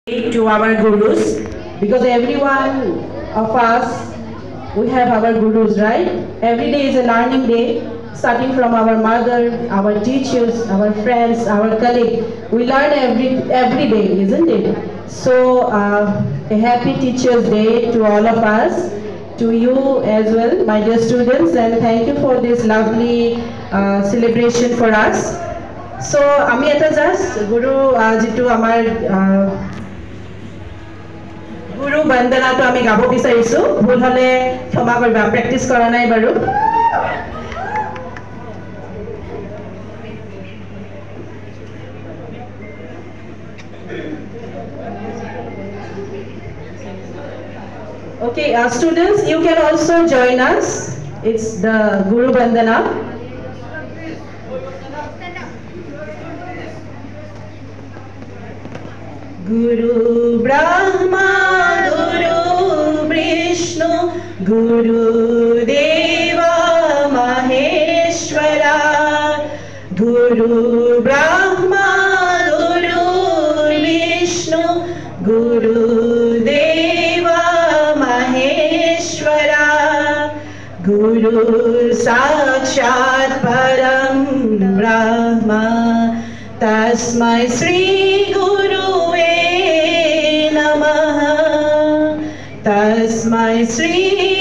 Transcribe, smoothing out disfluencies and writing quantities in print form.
To our gurus, because everyone of us, we have our gurus, right? Every day is a learning day, starting from our mother, our teachers, our friends, our colleague. We learn every day, isn't it? So a happy Teachers Day to all of us, to you as well, my dear students, and thank you for this lovely celebration for us. So আমি এটা just গুরু যেটো আমাৰ গুরু বন্দনাটো আমি গাব বিচাৰিছো, ভুল হলে ক্ষমা কৰিবা, প্ৰেক্টিস কৰা নাই বাৰু। Okay, students, you can also join us. It's the Guru Bandana. Guru Brahma, Guru Vishnu, Guru Deva Maheshwara, Guru Brahma, Guru Vishnu, Guru Deva Maheshwara, Guru Sakshat Param Brahma, Tasmai Sri Tasmai Sri